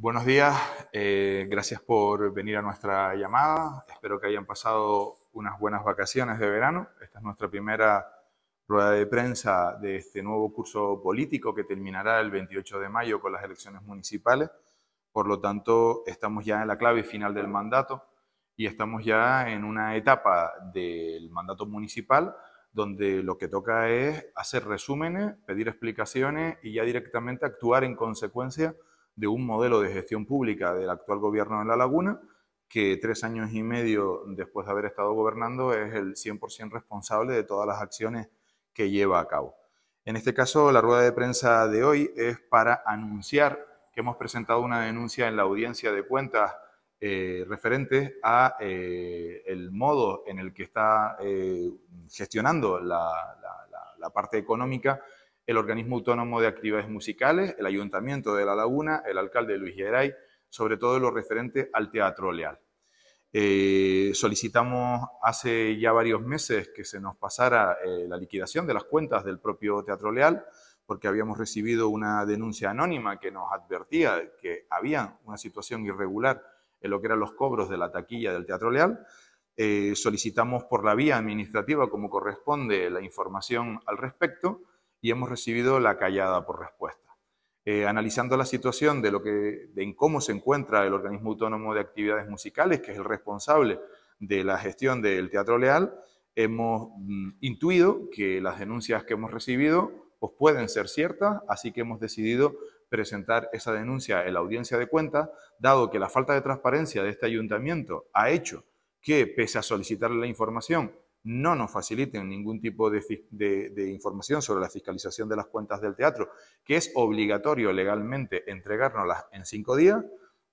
Buenos días, gracias por venir a nuestra llamada. Espero que hayan pasado unas buenas vacaciones de verano. Esta es nuestra primera rueda de prensa de este nuevo curso político que terminará el 28 de mayo con las elecciones municipales. Por lo tanto, estamos ya en la clave final del mandato y estamos ya en una etapa del mandato municipal donde lo que toca es hacer resúmenes, pedir explicaciones y ya directamente actuar en consecuencia de un modelo de gestión pública del actual gobierno de La Laguna, que 3 años y medio después de haber estado gobernando es el 100% responsable de todas las acciones que lleva a cabo. En este caso, la rueda de prensa de hoy es para anunciar que hemos presentado una denuncia en la audiencia de cuentas referentes a el modo en el que está gestionando la parte económica el Organismo Autónomo de Actividades Musicales, el Ayuntamiento de La Laguna, el alcalde Luis Geray, sobre todo lo referente al Teatro Leal. Solicitamos hace ya varios meses que se nos pasara la liquidación de las cuentas del propio Teatro Leal, porque habíamos recibido una denuncia anónima que nos advertía que había una situación irregular en lo que eran los cobros de la taquilla del Teatro Leal. Solicitamos por la vía administrativa, como corresponde, la información al respecto y hemos recibido la callada por respuesta. Analizando la situación de cómo se encuentra el Organismo Autónomo de Actividades Musicales, que es el responsable de la gestión del Teatro Leal, hemos intuido que las denuncias que hemos recibido pues pueden ser ciertas, así que hemos decidido presentar esa denuncia en la audiencia de cuentas, dado que la falta de transparencia de este ayuntamiento ha hecho que, pese a solicitarle la información, no nos faciliten ningún tipo de información sobre la fiscalización de las cuentas del teatro, que es obligatorio legalmente entregárnoslas en 5 días.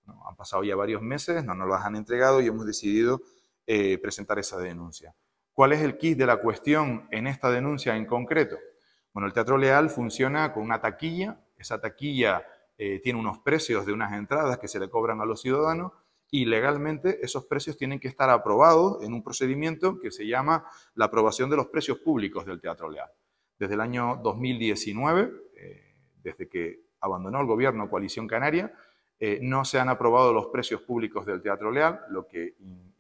No, han pasado ya varios meses, no nos las han entregado y hemos decidido presentar esa denuncia. ¿Cuál es el quid de la cuestión en esta denuncia en concreto? Bueno, el Teatro Leal funciona con una taquilla. Esa taquilla tiene unos precios de unas entradas que se le cobran a los ciudadanos y legalmente esos precios tienen que estar aprobados en un procedimiento que se llama la aprobación de los precios públicos del Teatro Leal. Desde el año 2019, desde que abandonó el gobierno Coalición Canaria, no se han aprobado los precios públicos del Teatro Leal, lo que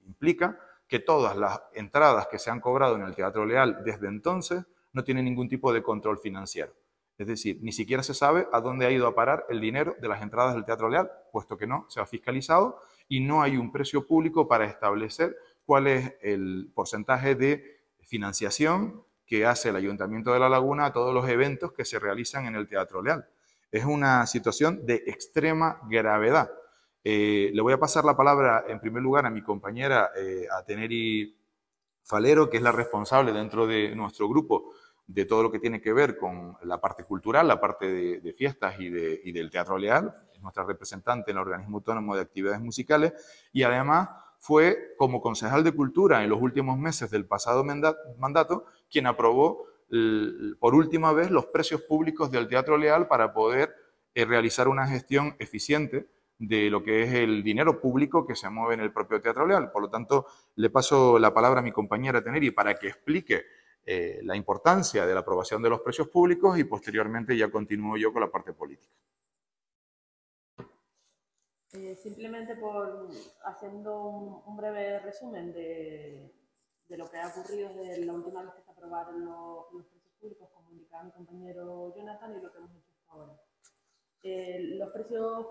implica que todas las entradas que se han cobrado en el Teatro Leal desde entonces no tienen ningún tipo de control financiero. Es decir, ni siquiera se sabe a dónde ha ido a parar el dinero de las entradas del Teatro Leal, puesto que no se ha fiscalizado y no hay un precio público para establecer cuál es el porcentaje de financiación que hace el Ayuntamiento de La Laguna a todos los eventos que se realizan en el Teatro Leal. Es una situación de extrema gravedad. Le voy a pasar la palabra en primer lugar a mi compañera, a Teneri Falero, que es la responsable dentro de nuestro grupo de todo lo que tiene que ver con la parte cultural, la parte de fiestas y del Teatro Leal. Es nuestra representante en el Organismo Autónomo de Actividades Musicales y además fue como concejal de Cultura en los últimos meses del pasado mandato quien aprobó por última vez los precios públicos del Teatro Leal para poder realizar una gestión eficiente de lo que es el dinero público que se mueve en el propio Teatro Leal. Por lo tanto, le paso la palabra a mi compañera Teneri para que explique la importancia de la aprobación de los precios públicos y posteriormente ya continúo yo con la parte política. Simplemente por haciendo un breve resumen de lo que ha ocurrido desde la última vez que se aprobaron los precios públicos, como indicaba mi compañero Jonathan, y lo que hemos hecho hasta ahora. Los precios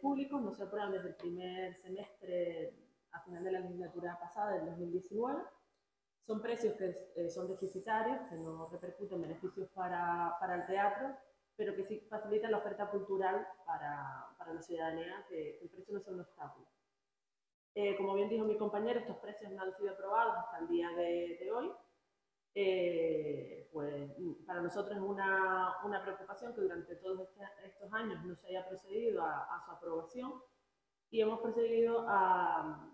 públicos no se aprueban desde el primer semestre a final de la legislatura pasada, del 2019. Son precios que son deficitarios, que no repercuten beneficios para el teatro, pero que sí facilitan la oferta cultural para la ciudadanía, que el precio no sea un obstáculo. Como bien dijo mi compañero, estos precios no han sido aprobados hasta el día de hoy. Pues para nosotros es una preocupación que durante todos estos años no se haya procedido a su aprobación y hemos procedido a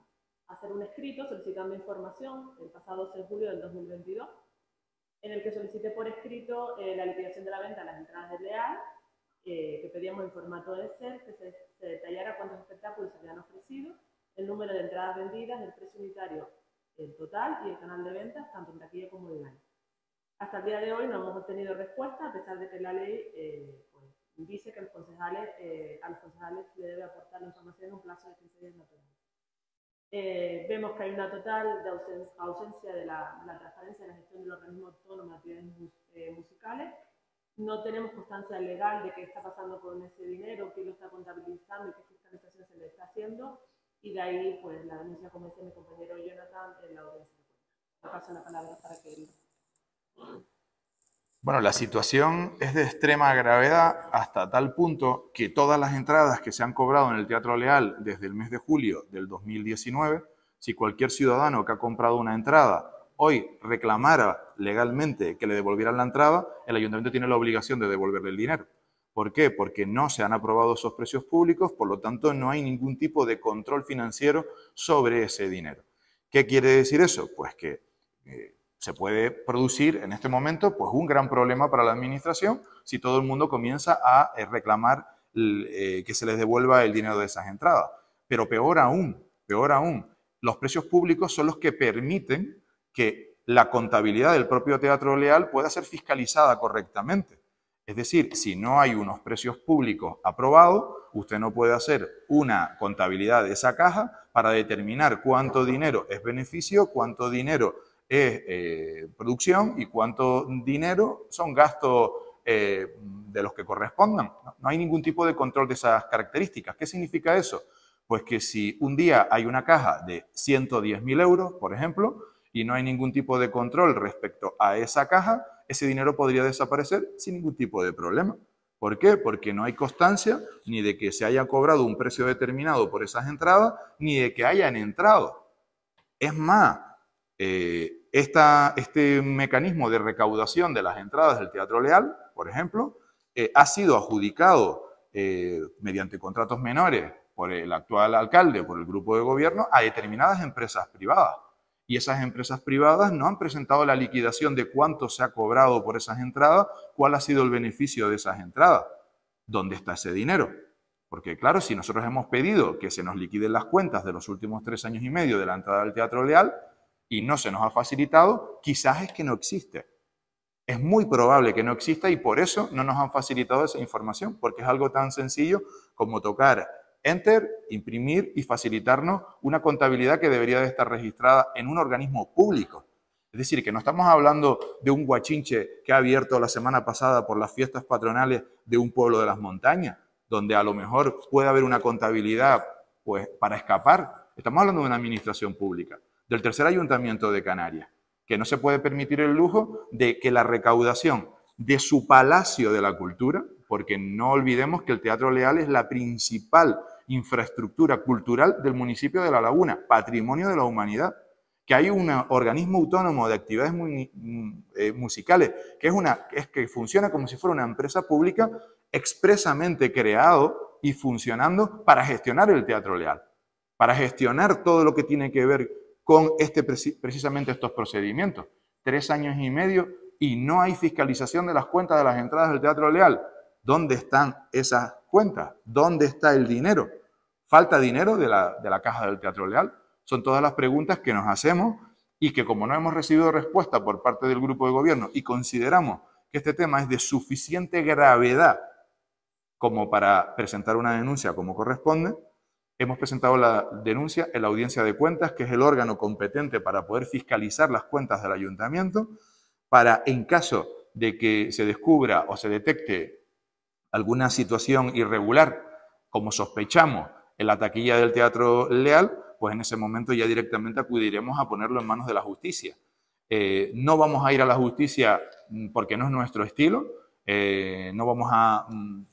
hacer un escrito solicitando información el pasado 12 de julio del 2022, en el que solicité por escrito la liquidación de la venta de las entradas del Leal, que pedíamos en formato de Excel, que se detallara cuántos espectáculos se habían ofrecido, el número de entradas vendidas, el precio unitario, el total y el canal de ventas, tanto en taquilla como online. Hasta el día de hoy no hemos obtenido respuesta, a pesar de que la ley pues, dice que a los concejales le debe aportar la información en un plazo de 15 días naturales. Vemos que hay una total de ausencia de la transparencia de la gestión del organismo autónomo de actividades musicales. No tenemos constancia legal de qué está pasando con ese dinero, quién lo está contabilizando y qué fiscalización se le está haciendo. Y de ahí, pues, la denuncia, como decía mi compañero Jonathan, en la audiencia de cuentas. Le paso la palabra para que él... Bueno, la situación es de extrema gravedad hasta tal punto que todas las entradas que se han cobrado en el Teatro Leal desde el mes de julio del 2019, si cualquier ciudadano que ha comprado una entrada hoy reclamara legalmente que le devolvieran la entrada, el ayuntamiento tiene la obligación de devolverle el dinero. ¿Por qué? Porque no se han aprobado esos precios públicos, por lo tanto no hay ningún tipo de control financiero sobre ese dinero. ¿Qué quiere decir eso? Pues que se puede producir en este momento pues, un gran problema para la administración si todo el mundo comienza a reclamar que se les devuelva el dinero de esas entradas. Pero peor aún, los precios públicos son los que permiten que la contabilidad del propio Teatro Leal pueda ser fiscalizada correctamente. Es decir, si no hay unos precios públicos aprobados, usted no puede hacer una contabilidad de esa caja para determinar cuánto dinero es beneficio, cuánto dinero es producción y cuánto dinero son gastos de los que correspondan. No hay ningún tipo de control de esas características. ¿Qué significa eso? Pues que si un día hay una caja de 110.000 euros, por ejemplo, y no hay ningún tipo de control respecto a esa caja, ese dinero podría desaparecer sin ningún tipo de problema. ¿Por qué? Porque no hay constancia ni de que se haya cobrado un precio determinado por esas entradas, ni de que hayan entrado. Es más, este mecanismo de recaudación de las entradas del Teatro Leal, por ejemplo, ha sido adjudicado mediante contratos menores por el actual alcalde, por el grupo de gobierno, a determinadas empresas privadas. Y esas empresas privadas no han presentado la liquidación de cuánto se ha cobrado por esas entradas, cuál ha sido el beneficio de esas entradas, dónde está ese dinero. Porque claro, si nosotros hemos pedido que se nos liquiden las cuentas de los últimos 3 años y medio de la entrada del Teatro Leal y no se nos ha facilitado, quizás es que no existe. Es muy probable que no exista y por eso no nos han facilitado esa información, porque es algo tan sencillo como tocar Enter, imprimir y facilitarnos una contabilidad que debería de estar registrada en un organismo público. Es decir, que no estamos hablando de un guachinche que ha abierto la semana pasada por las fiestas patronales de un pueblo de las montañas, donde a lo mejor puede haber una contabilidad pues, para escapar. Estamos hablando de una administración pública, del tercer ayuntamiento de Canarias, que no se puede permitir el lujo de que la recaudación de su Palacio de la Cultura, porque no olvidemos que el Teatro Leal es la principal infraestructura cultural del municipio de La Laguna, patrimonio de la humanidad, que hay un organismo autónomo de actividades musicales que funciona como si fuera una empresa pública expresamente creado y funcionando para gestionar el Teatro Leal, para gestionar todo lo que tiene que ver con precisamente estos procedimientos. 3 años y medio y no hay fiscalización de las cuentas de las entradas del Teatro Leal. ¿Dónde están esas cuentas? ¿Dónde está el dinero? ¿Falta dinero de la caja del Teatro Leal? Son todas las preguntas que nos hacemos y que como no hemos recibido respuesta por parte del grupo de gobierno y consideramos que este tema es de suficiente gravedad como para presentar una denuncia como corresponde, hemos presentado la denuncia en la audiencia de cuentas, que es el órgano competente para poder fiscalizar las cuentas del ayuntamiento, para, en caso de que se descubra o se detecte alguna situación irregular, como sospechamos en la taquilla del Teatro Leal, pues en ese momento ya directamente acudiremos a ponerlo en manos de la justicia. No vamos a ir a la justicia porque no es nuestro estilo, no vamos a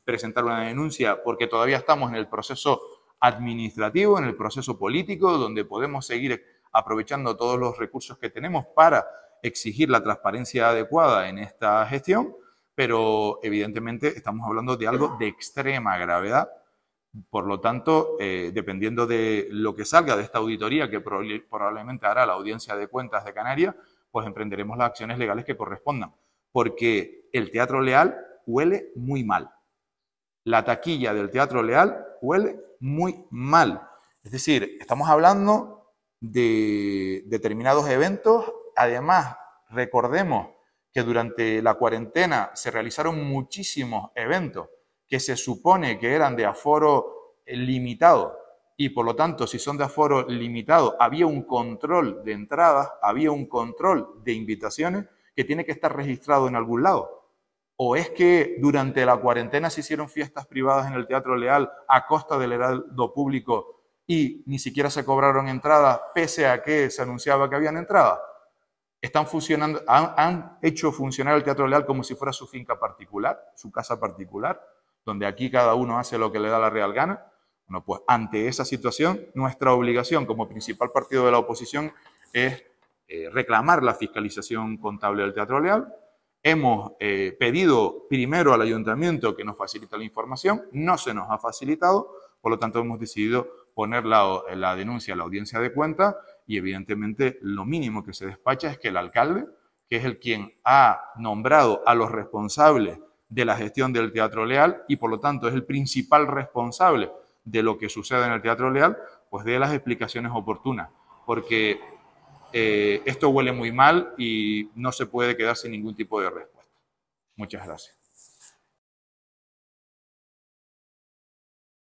presentar una denuncia porque todavía estamos en el proceso administrativo, en el proceso político, donde podemos seguir aprovechando todos los recursos que tenemos para exigir la transparencia adecuada en esta gestión, pero evidentemente estamos hablando de algo de extrema gravedad. Por lo tanto, dependiendo de lo que salga de esta auditoría que probablemente hará la Audiencia de Cuentas de Canarias, pues emprenderemos las acciones legales que correspondan, porque el Teatro Leal huele muy mal. La taquilla del Teatro Leal huele muy mal. Es decir, estamos hablando de determinados eventos. Además, recordemos que durante la cuarentena se realizaron muchísimos eventos que se supone que eran de aforo limitado, y por lo tanto, si son de aforo limitado, había un control de entradas, había un control de invitaciones que tiene que estar registrado en algún lado. ¿O es que durante la cuarentena se hicieron fiestas privadas en el Teatro Leal a costa del erario público y ni siquiera se cobraron entradas, pese a que se anunciaba que habían entradas? Están funcionando, han hecho funcionar el Teatro Leal como si fuera su finca particular, su casa particular, donde aquí cada uno hace lo que le da la real gana. Bueno, pues ante esa situación, nuestra obligación como principal partido de la oposición es reclamar la fiscalización contable del Teatro Leal. Hemos pedido primero al ayuntamiento que nos facilite la información, no se nos ha facilitado, por lo tanto hemos decidido poner la denuncia a la audiencia de cuentas y evidentemente lo mínimo que se despacha es que el alcalde, que es el quien ha nombrado a los responsables de la gestión del Teatro Leal y por lo tanto es el principal responsable de lo que sucede en el Teatro Leal, pues dé las explicaciones oportunas, porque esto huele muy mal y no se puede quedar sin ningún tipo de respuesta. Muchas gracias.